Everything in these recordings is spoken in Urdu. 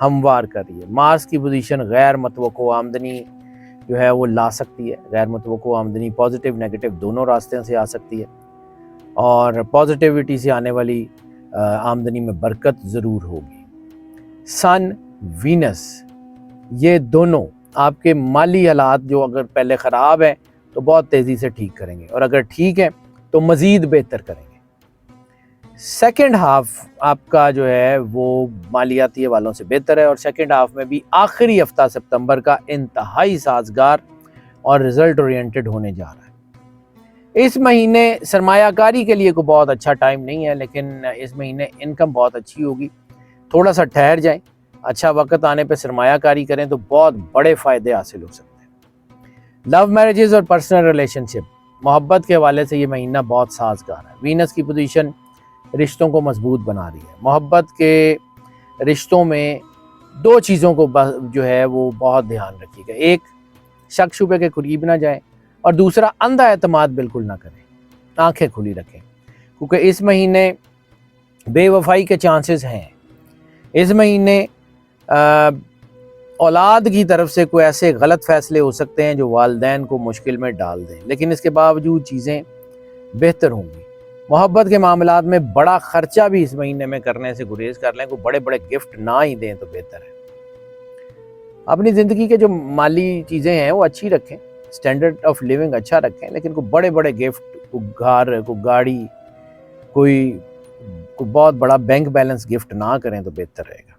ہموار کر رہی ہے۔ مارس کی پوزیشن غیر متوقع آمدنی جو ہے وہ لا سکتی ہے، غیر متوقع آمدنی پازیٹیو نیگیٹو دونوں راستوں سے آ سکتی ہے، اور پازیٹیوٹی سے آنے والی آمدنی میں برکت ضرور ہوگی۔ سن، وینس، یہ دونوں آپ کے مالی حالات جو اگر پہلے خراب ہیں تو بہت تیزی سے ٹھیک کریں گے، اور اگر ٹھیک ہے تو مزید بہتر کریں گے۔ سیکنڈ ہاف آپ کا جو ہے وہ مالیاتی حوالوں سے بہتر ہے، اور سیکنڈ ہاف میں بھی آخری ہفتہ سپتمبر کا انتہائی سازگار اور رزلٹ اورینٹڈ ہونے جا رہا ہے۔ اس مہینے سرمایہ کاری کے لیے کوئی بہت اچھا ٹائم نہیں ہے، لیکن اس مہینے انکم بہت اچھی ہوگی۔ تھوڑا سا ٹھہر جائیں، اچھا وقت آنے پہ سرمایہ کاری کریں تو بہت بڑے فائدے حاصل ہو سکتے ہیں۔ لو میرجز اور پرسنل ریلیشن شپ، محبت کے حوالے سے یہ مہینہ بہت سازگار ہے۔ وینس کی پوزیشن رشتوں کو مضبوط بنا رہی ہے۔ محبت کے رشتوں میں دو چیزوں کو جو ہے وہ بہت دھیان رکھیے گا، ایک شک شبے کے قریب نہ جائیں، اور دوسرا اندھا اعتماد بالکل نہ کریں، آنکھیں کھلی رکھیں، کیونکہ اس مہینے بے وفائی کے چانسز ہیں۔ اس مہینے اولاد کی طرف سے کوئی ایسے غلط فیصلے ہو سکتے ہیں جو والدین کو مشکل میں ڈال دیں، لیکن اس کے باوجود چیزیں بہتر ہوں گی۔ محبت کے معاملات میں بڑا خرچہ بھی اس مہینے میں کرنے سے گریز کر لیں، کوئی بڑے بڑے گفٹ نہ ہی دیں تو بہتر ہے۔ اپنی زندگی کے جو مالی چیزیں ہیں وہ اچھی رکھیں، سٹینڈرڈ آف لیونگ اچھا رکھیں، لیکن کوئی بڑے بڑے گفٹ، کوئی گھر، کوئی گاڑی، کوئی بہت بڑا بینک بیلنس گفٹ نہ کریں تو بہتر رہے گا۔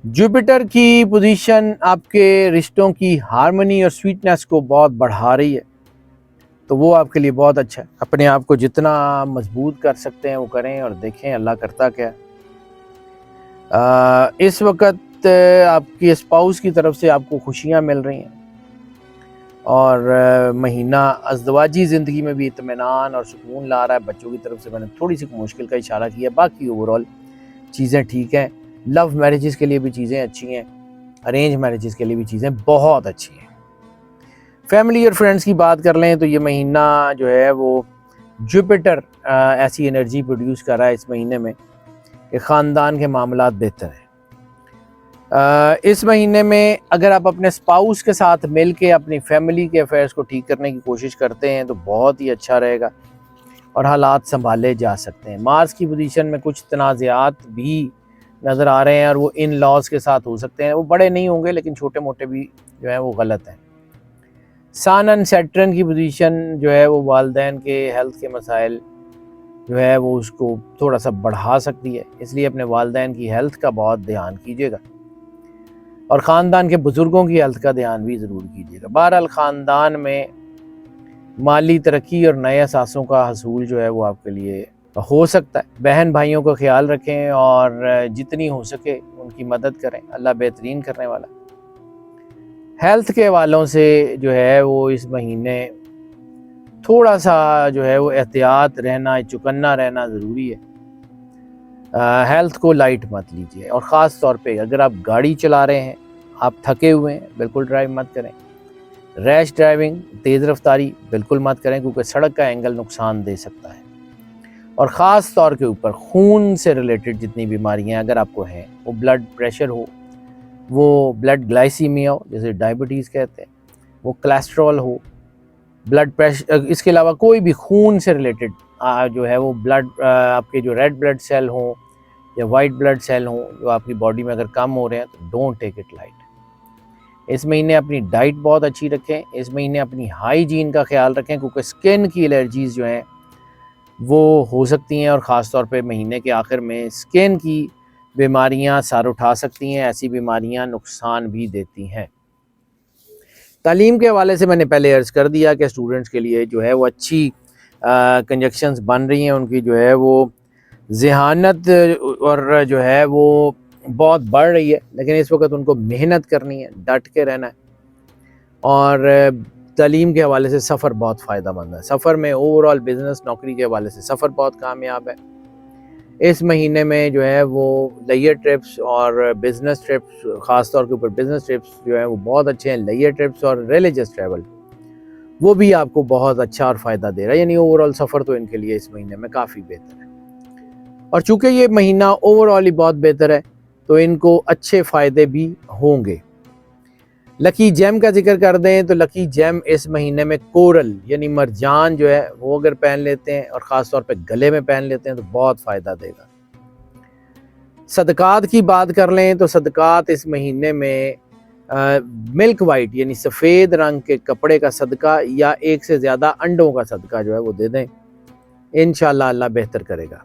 جوپیٹر کی پوزیشن آپ کے رشتوں کی ہارمنی اور سویٹنس کو بہت بڑھا رہی ہے، تو وہ آپ کے لیے بہت اچھا ہے۔ اپنے آپ کو جتنا مضبوط کر سکتے ہیں وہ کریں، اور دیکھیں اللہ کرتا کیا ہے۔ اس وقت آپ کی اسپاؤس کی طرف سے آپ کو خوشیاں مل رہی ہیں، اور مہینہ ازدواجی زندگی میں بھی اطمینان اور سکون لا رہا ہے۔ بچوں کی طرف سے میں نے تھوڑی سی مشکل کا اشارہ کیا، باقی اوورآل چیزیں ٹھیک ہیں۔ لو میرجز کے لیے بھی چیزیں اچھی ہیں، ارینج میرجز کے لیے بھی چیزیں بہت اچھی ہیں۔ فیملی اور فرینڈس کی بات کر لیں تو یہ مہینہ جو ہے وہ جوپیٹر ایسی انرجی پروڈیوس کر رہا ہے اس مہینے میں کہ خاندان کے معاملات بہتر ہیں۔ اس مہینے میں اگر آپ اپنے اسپاؤس کے ساتھ مل کے اپنی فیملی کے افیئرس کو ٹھیک کرنے کی کوشش کرتے ہیں تو بہت ہی اچھا رہے گا، اور حالات سنبھالے جا سکتے ہیں۔ مارس کی پوزیشن میں کچھ تنازعات بھی نظر آ رہے ہیں، اور وہ ان لاز کے ساتھ ہو سکتے ہیں، وہ بڑے نہیں ہوں گے لیکن چھوٹے موٹے بھی جو ہیں وہ غلط ہیں۔ سن اینڈ سیٹرن کی پوزیشن جو ہے وہ والدین کے ہیلتھ کے مسائل جو ہے وہ اس کو تھوڑا سا بڑھا سکتی ہے، اس لیے اپنے والدین کی ہیلتھ کا بہت دھیان کیجیے گا، اور خاندان کے بزرگوں کی ہیلتھ کا دھیان بھی ضرور کیجیے گا۔ بہرحال خاندان میں مالی ترقی اور نئے اثاثوں کا حصول جو ہے وہ آپ کے لیے ہو سکتا ہے۔ بہن بھائیوں کا خیال رکھیں اور جتنی ہو سکے ان کی مدد کریں، اللہ بہترین کرنے والا۔ ہیلتھ کے حوالوں سے جو ہے وہ اس مہینے تھوڑا سا جو ہے وہ احتیاط رہنا، چکنا رہنا ضروری ہے۔ ہیلتھ کو لائٹ مت لیجیے، اور خاص طور پہ اگر آپ گاڑی چلا رہے ہیں، آپ تھکے ہوئے ہیں، بالکل ڈرائیو مت کریں۔ ریش ڈرائیونگ، تیز رفتاری بالکل مت کریں، کیونکہ سڑک کا اینگل نقصان دے سکتا ہے، اور خاص طور کے اوپر خون سے ریلیٹڈ جتنی بیماریاں اگر آپ کو ہیں، وہ بلڈ پریشر ہو، وہ بلڈ گلائسیمیا ہو جیسے ڈائبٹیز کہتے ہیں، وہ کولیسٹرول ہو، بلڈ پریشر، اس کے علاوہ کوئی بھی خون سے ریلیٹڈ جو ہے وہ بلڈ، آپ کے جو ریڈ بلڈ سیل ہوں یا وائٹ بلڈ سیل ہوں جو آپ کی باڈی میں اگر کم ہو رہے ہیں تو ڈونٹ ٹیک اٹ لائٹ۔ اس مہینے اپنی ڈائٹ بہت اچھی رکھیں، اس مہینے اپنی ہائیجین کا خیال رکھیں، کیونکہ سکن کی الرجیز جو ہیں وہ ہو سکتی ہیں، اور خاص طور پہ مہینے کے آخر میں سکن کی بیماریاں سر اٹھا سکتی ہیں، ایسی بیماریاں نقصان بھی دیتی ہیں۔ تعلیم کے حوالے سے میں نے پہلے عرض کر دیا کہ اسٹوڈنٹس کے لیے جو ہے وہ اچھی کنجکشنز بن رہی ہیں، ان کی جو ہے وہ ذہانت اور جو ہے وہ بہت بڑھ رہی ہے، لیکن اس وقت ان کو محنت کرنی ہے، ڈٹ کے رہنا ہے، اور تعلیم کے حوالے سے سفر بہت فائدہ مند ہے۔ سفر میں اوورآل بزنس، نوکری کے حوالے سے سفر بہت کامیاب ہے۔ اس مہینے میں جو ہے وہ لیئر ٹرپس اور بزنس ٹرپس، خاص طور کے اوپر بزنس ٹرپس جو ہیں وہ بہت اچھے ہیں۔ لیئر ٹرپس اور ریلیجس ٹریول وہ بھی آپ کو بہت اچھا اور فائدہ دے رہا ہے، یعنی اوورآل سفر تو ان کے لیے اس مہینے میں کافی بہتر ہے۔ اور چونکہ یہ مہینہ اوورآل ہی بہت بہتر ہے تو ان کو اچھے فائدے بھی ہوں گے۔ لکی جیم کا ذکر کر دیں تو لکی جیم اس مہینے میں کورل یعنی مرجان جو ہے وہ اگر پہن لیتے ہیں اور خاص طور پہ گلے میں پہن لیتے ہیں تو بہت فائدہ دے گا۔ صدقات کی بات کر لیں تو صدقات اس مہینے میں ملک وائٹ یعنی سفید رنگ کے کپڑے کا صدقہ یا ایک سے زیادہ انڈوں کا صدقہ جو ہے وہ دے دیں، انشاءاللہ اللہ بہتر کرے گا۔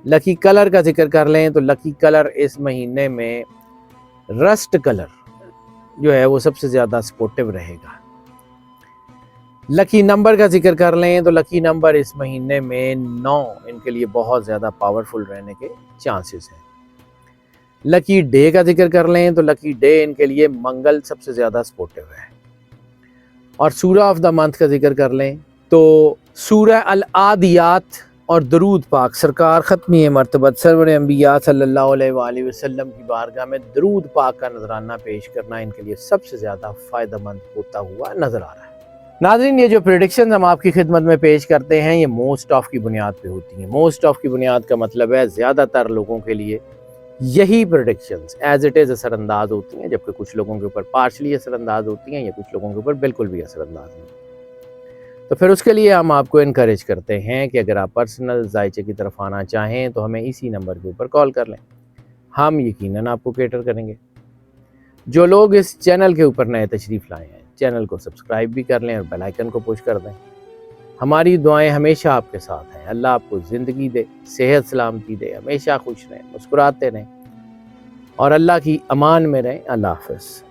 لکی کلر کا ذکر کر لیں تو لکی کلر اس مہینے میں رسٹ کلر جو ہے وہ سب سے زیادہ سپورٹیو رہے گا۔ لکی نمبر کا ذکر کر لیں تو لکی نمبر اس مہینے میں 9 ان کے لیے بہت زیادہ پاورفل رہنے کے چانسز ہیں۔ لکی ڈے کا ذکر کر لیں تو لکی ڈے ان کے لیے منگل سب سے زیادہ سپورٹیو ہے۔ اور سورہ آف دا منتھ کا ذکر کر لیں تو سورہ العادیات اور درود پاک سرکار ختمی مرتبت سرور انبیاء صلی اللہ علیہ وآلہ وسلم کی بارگاہ میں درود پاک کا نذرانہ پیش کرنا ان کے لیے سب سے زیادہ فائدہ مند ہوتا ہوا نظر آ رہا ہے۔ ناظرین، یہ جو پریڈکشنز ہم آپ کی خدمت میں پیش کرتے ہیں یہ موسٹ آف کی بنیاد پہ ہوتی ہیں۔ موسٹ آف کی بنیاد کا مطلب ہے زیادہ تر لوگوں کے لیے یہی پریڈکشنز ایز اٹ از اثر انداز ہوتی ہیں، جبکہ کچھ لوگوں کے اوپر پارشلی اثر انداز ہوتی ہیں یا کچھ لوگوں کے اوپر بالکل بھی اثر انداز نہیں۔ تو پھر اس کے لیے ہم آپ کو انکریج کرتے ہیں کہ اگر آپ پرسنل ذائچے کی طرف آنا چاہیں تو ہمیں اسی نمبر کے اوپر کال کر لیں، ہم یقیناً آپ کو کیٹر کریں گے۔ جو لوگ اس چینل کے اوپر نئے تشریف لائے ہیں چینل کو سبسکرائب بھی کر لیں اور بیل آئیکن کو پش کر دیں۔ ہماری دعائیں ہمیشہ آپ کے ساتھ ہیں۔ اللہ آپ کو زندگی دے، صحت سلامتی دے، ہمیشہ خوش رہیں، مسکراتے رہیں اور اللہ کی امان میں رہیں۔ اللہ حافظ۔